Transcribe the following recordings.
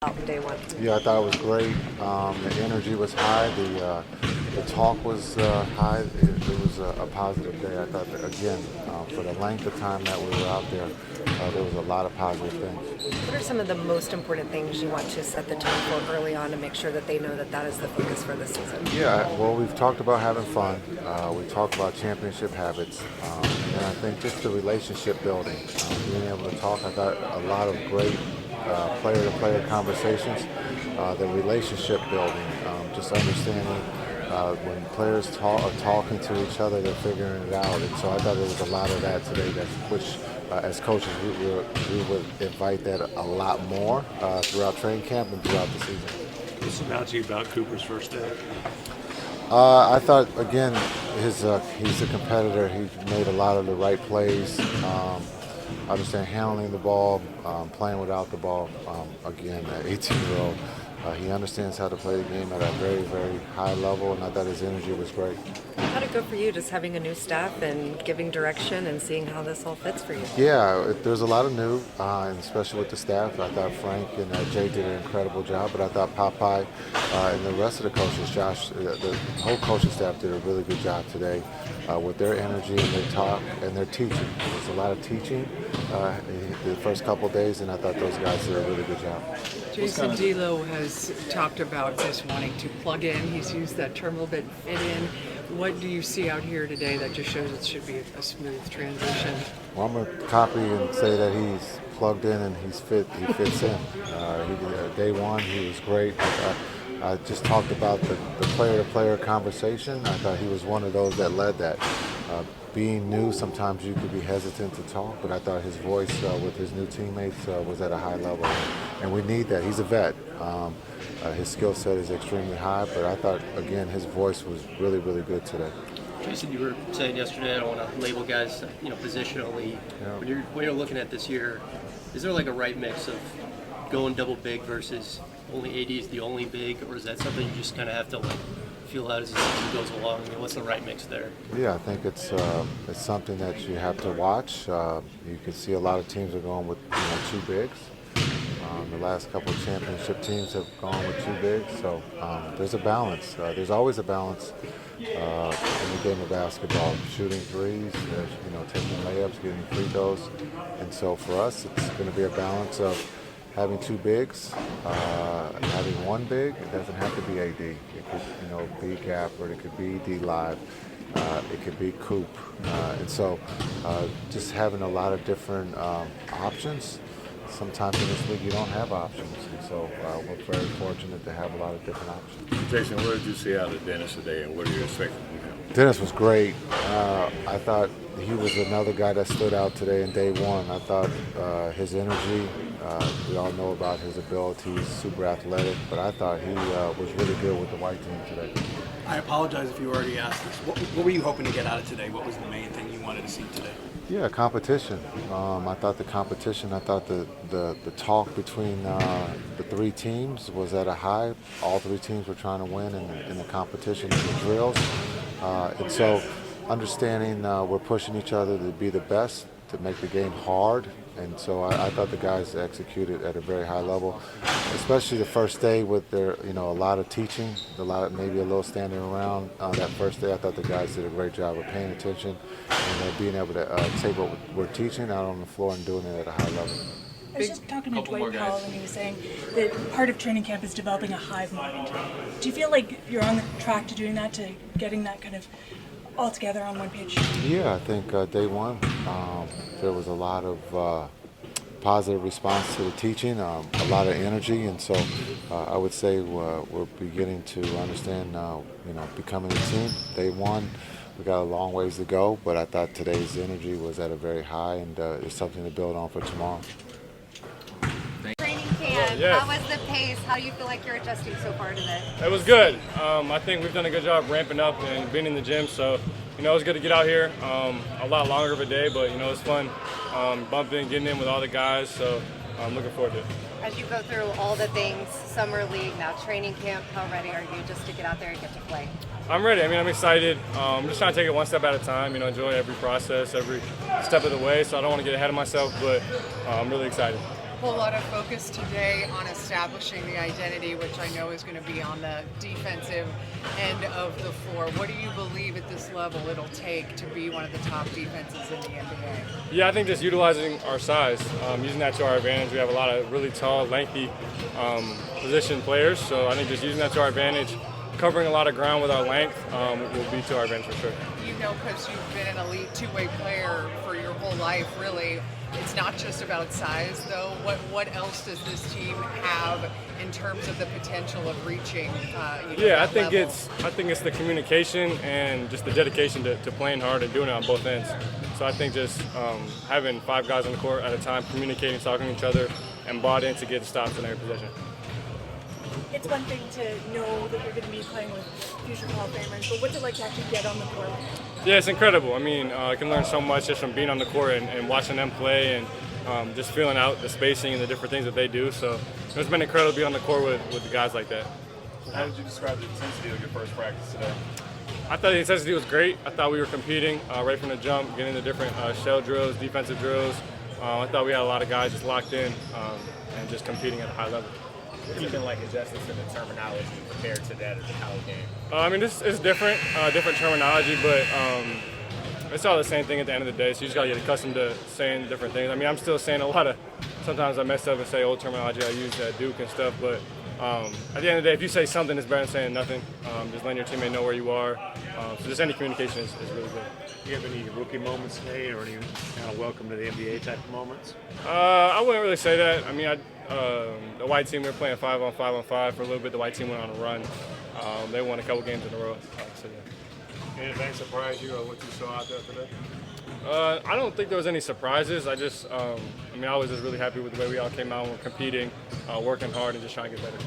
out day one? Yeah, I thought it was great. The energy was high. The talk was high. It was a positive day. I thought that, again, for the length of time that we were out there was a lot of positive things. What are some of the most important things you want to set the tone for early on to make sure that they know that that is the focus for this season? Yeah, well, we've talked about having fun. We talked about championship habits, and I think just the relationship building, being able to talk. I thought a lot of great player-to-player conversations, the relationship building, just understanding when players are talking to each other, they're figuring it out. And so I thought there was a lot of that today, which as coaches we would invite that a lot more throughout training camp and throughout the season. What stood out to you about Cooper's first day? I thought, again, he's a competitor. He made a lot of the right plays. I understand handling the ball, playing without the ball. Again, an 18-year-old, he understands how to play the game at a very, very high level, and I thought his energy was great. How'd it go for you, just having a new staff and giving direction and seeing how this all fits for you? Yeah, there's a lot of new, and especially with the staff. I thought Frank and Jay did an incredible job, but I thought Popeye and the rest of the coaches, Josh, the whole coaching staff did a really good job today with their energy and their talk and their teaching. There's a lot of teaching the first couple of days, and I thought those guys did a really good job. Jason D'Lo has talked about just wanting to plug in. He's used that term a little bit, fit in. What do you see out here today that just shows it should be a smooth transition? Well, I'm going to copy and say that he's plugged in and he fits in. Day one, he was great. I just talked about the player-to-player conversation. I thought he was one of those that led that. Being new, sometimes you could be hesitant to talk, but I thought his voice with his new teammates was at a high level, and we need that. He's a vet. His skill set is extremely high, but I thought, again, his voice was really, really good today. Jason, you were saying yesterday, I don't want to label guys, positionally. Yeah. When you're looking at this year, is there like a right mix of going double big versus only AD is the only big, or is that something you just kind of have to feel out as the season goes along? I mean, what's the right mix there? Yeah, I think it's something that you have to watch. You can see a lot of teams are going with two bigs. The last couple of championship teams have gone with two bigs, so there's a balance. There's always a balance in the game of basketball. Shooting threes, taking layups, getting free throws, and so for us, it's going to be a balance of having two bigs, having one big. It doesn't have to be AD. It could, be Gap, or it could be D Live. It could be Coop, and so just having a lot of different options. Sometimes in this league you don't have options, and so we're very fortunate to have a lot of different options. Jason, what did you see out of Dennis today, and what are you expecting from him? Dennis was great. I thought he was another guy that stood out today in day one. I thought his energy, we all know about his ability, he's super athletic, but I thought he was really good with the white team today. I apologize if you already asked this. What were you hoping to get out of today? What was the main thing you wanted to see today? Yeah, competition. I thought the competition, I thought the talk between the three teams was at a high. All three teams were trying to win in the competition in the drills. And so understanding we're pushing each other to be the best, to make the game hard. And so I thought the guys executed at a very high level, especially the first day with their, a lot of teaching, maybe a little standing around that first day. I thought the guys did a great job of paying attention and being able to take what we're teaching out on the floor and doing it at a high level. I was just talking to Dwight Powell, and he was saying that part of training camp is developing a hive mind. Do you feel like you're on the track to doing that, to getting that kind of all together on one page? Yeah, I think day one there was a lot of positive response to the teaching, a lot of energy, and so I would say we're beginning to understand, becoming a team. Day one, we got a long ways to go, but I thought today's energy was at a very high, and it's something to build on for tomorrow. Training camp, Yes. how was the pace? How do you feel like you're adjusting so far to this? It was good. I think we've done a good job ramping up and being in the gym. So, it was good to get out here. A lot longer of a day, but, it's fun bumping, getting in with all the guys. So, I'm looking forward to it. As you go through all the things, summer league, now training camp, how ready are you just to get out there and get to play? I'm ready. I'm excited. I'm just trying to take it one step at a time, enjoy every process, every step of the way. So I don't want to get ahead of myself, but I'm really excited. whole lot of focus today on establishing the identity, which I know is going to be on the defensive end of the floor. What do you believe at this level it'll take to be one of the top defenses in the NBA? Yeah, I think just utilizing our size, using that to our advantage. We have a lot of really tall, lengthy position players, so I think just using that to our advantage, covering a lot of ground with our length will be to our advantage for sure. You know, because you've been an elite two-way player for your whole life, really. It's not just about size, though. What else does this team have in terms of the potential of reaching? I think it's the communication and just the dedication to playing hard and doing it on both ends. So I think just having 5 guys on the court at a time, communicating, talking to each other, and bought in to get stops in every possession. It's one thing to know that you're going to be playing with future Hall of Famers, but what's it like to actually get on the court? Yeah, it's incredible. I mean, I can learn so much just from being on the court and watching them play and just feeling out the spacing and the different things that they do. So it's been incredible to be on the court with the guys like that. How did you describe the intensity of your first practice today? I thought the intensity was great. I thought we were competing right from the jump, getting the different shell drills, defensive drills. I thought we had a lot of guys just locked in and just competing at a high level. Even like adjusting to the terminology compared to that of the college game? I mean, this is different terminology, but it's all the same thing at the end of the day. So you just gotta get accustomed to saying different things. I mean, I'm still saying a lot of. Sometimes I mess up and say old terminology I used at Duke and stuff, but at the end of the day, if you say something, it's better than saying nothing. Just letting your teammate know where you are. So just any communication is really good. Do you have any rookie moments today, or any kind of welcome to the NBA type of moments? I wouldn't really say that. I mean, the white team, we were playing 5-on-5-on-5 for a little bit. The white team went on a run. They won a couple games in a row. So, yeah. Anything surprise you or what you saw out there today? I don't think there was any surprises. I was just really happy with the way we all came out. We're competing, working hard, and just trying to get better.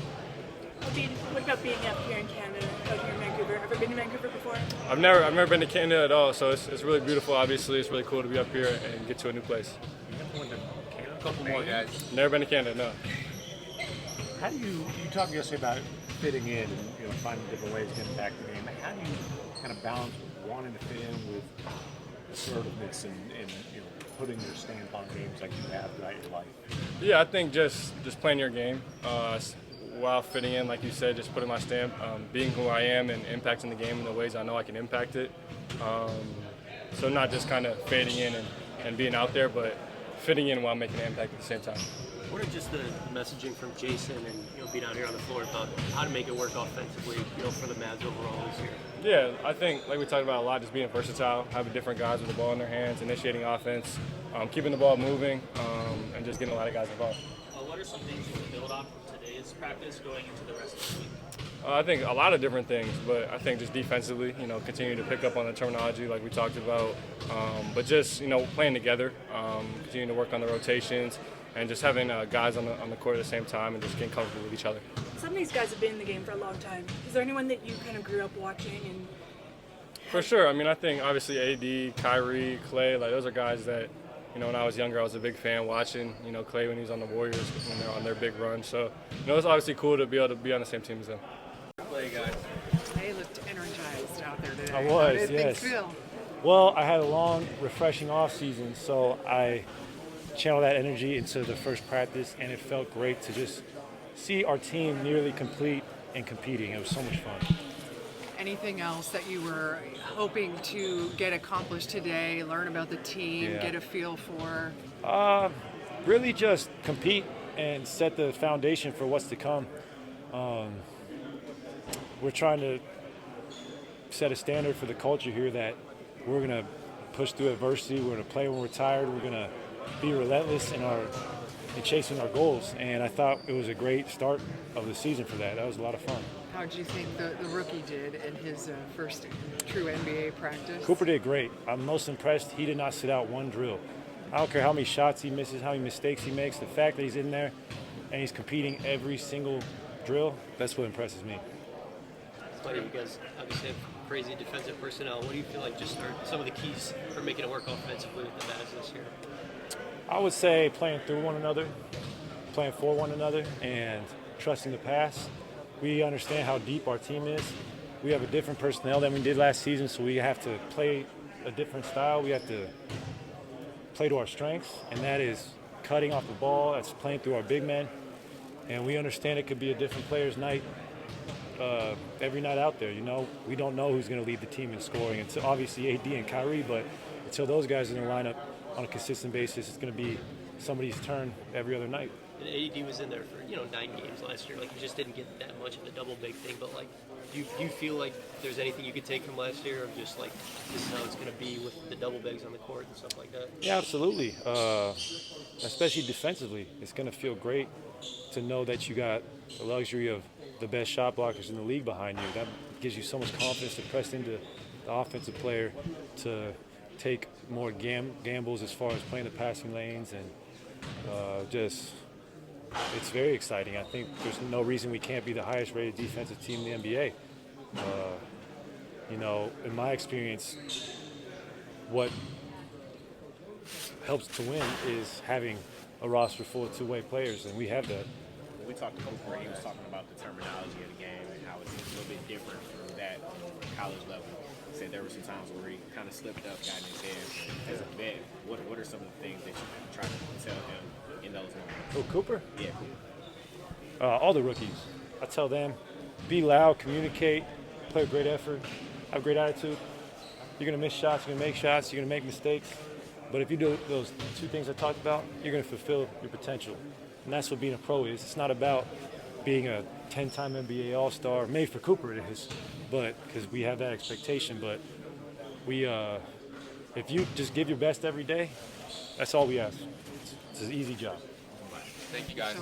What about being up here in Canada, out here in Vancouver? Ever been to Vancouver before? I've never been to Canada at all, so it's really beautiful. Obviously, it's really cool to be up here and get to a new place. A couple more guys. Never been to Canada, no. How do you talked yesterday about fitting in and finding different ways to get back to the game. How do you kind of balance wanting to fit in with assertiveness and putting your stamp on games like you have throughout your life? Yeah, I think just playing your game while fitting in, like you said, just putting my stamp, being who I am and impacting the game in the ways I know I can impact it. So not just kind of fading in and being out there, but fitting in while making an impact at the same time. What are just the messaging from Jason and being out here on the floor about how to make it work offensively, for the Mavs overall this year? Yeah, I think like we talked about a lot, just being versatile, having different guys with the ball in their hands, initiating offense, keeping the ball moving, and just getting a lot of guys involved. What are some things you can build on from today's practice going into the rest of the week? I think a lot of different things, but I think just defensively, continue to pick up on the terminology like we talked about, but just, playing together, continue to work on the rotations, and just having guys on the court at the same time and just getting comfortable with each other. Some of these guys have been in the game for a long time. Is there anyone that you kind of grew up watching? And For sure. I mean, I think obviously AD, Kyrie, Klay, those are guys that, when I was younger, I was a big fan watching, Klay when he was on the Warriors, when they're on their big run. So, it's obviously cool to be able to be on the same team as them. Klay, guys. They looked energized out there today. I How was, did yes. things feel? Well, I had a long, refreshing off season, so I channeled that energy into the first practice, and it felt great to just see our team nearly complete and competing. It was so much fun. Anything else that you were hoping to get accomplished today, learn about the team, get a feel for? Really just compete and set the foundation for what's to come. We're trying to set a standard for the culture here that we're going to push through adversity. We're going to play when we're tired. We're going to be relentless in chasing our goals. And I thought it was a great start of the season for that. That was a lot of fun. How did you think the rookie did in his first true NBA practice? Cooper did great. I'm most impressed. He did not sit out one drill. I don't care how many shots he misses, how many mistakes he makes. The fact that he's in there and he's competing every single drill, that's what impresses me. Buddy, you guys obviously have crazy defensive personnel. What do you feel like just are some of the keys for making it work offensively with the Mavs this year? I would say playing through one another, playing for one another, and trusting the pass. We understand how deep our team is. We have a different personnel than we did last season, so we have to play a different style. We have to play to our strengths, and that is cutting off the ball, that's playing through our big men. And we understand it could be a different player's night every night out there. You know, we don't know who's going to lead the team in scoring. It's obviously AD and Kyrie, but until those guys are in the lineup on a consistent basis, it's going to be somebody's turn every other night. And AD was in there for 9 games last year. Like, he just didn't get that much of the double big thing. But like, do you feel like there's anything you could take from last year, or just like this is how it's going to be with the double bigs on the court and stuff like that? Yeah, absolutely. Especially defensively, it's going to feel great to know that you got the luxury of the best shot blockers in the league behind you. That gives you so much confidence to press into the offensive player, to take more gambles as far as playing the passing lanes, and it's very exciting. I think there's no reason we can't be the highest rated defensive team in the NBA. In my experience, what helps to win is having a roster full of two-way players, and we have that. When we talked to Cooper, he was talking about the terminology of the game and how it's a little bit different from that college level. He said there were some times where he kind of slipped up, got in his head. As a vet, what are some of the things that you try to tell him in those moments? Oh, Cooper? Yeah, Cooper. All the rookies. I tell them, be loud, communicate, play with great effort, have a great attitude. You're going to miss shots, you're going to make shots, you're going to make mistakes. But if you do those two things I talked about, you're going to fulfill your potential. And that's what being a pro is. It's not about being a 10-time NBA All-Star. Maybe for Cooper it is, but because we have that expectation. But if you just give your best every day, that's all we ask. It's an easy job. Thank you, guys.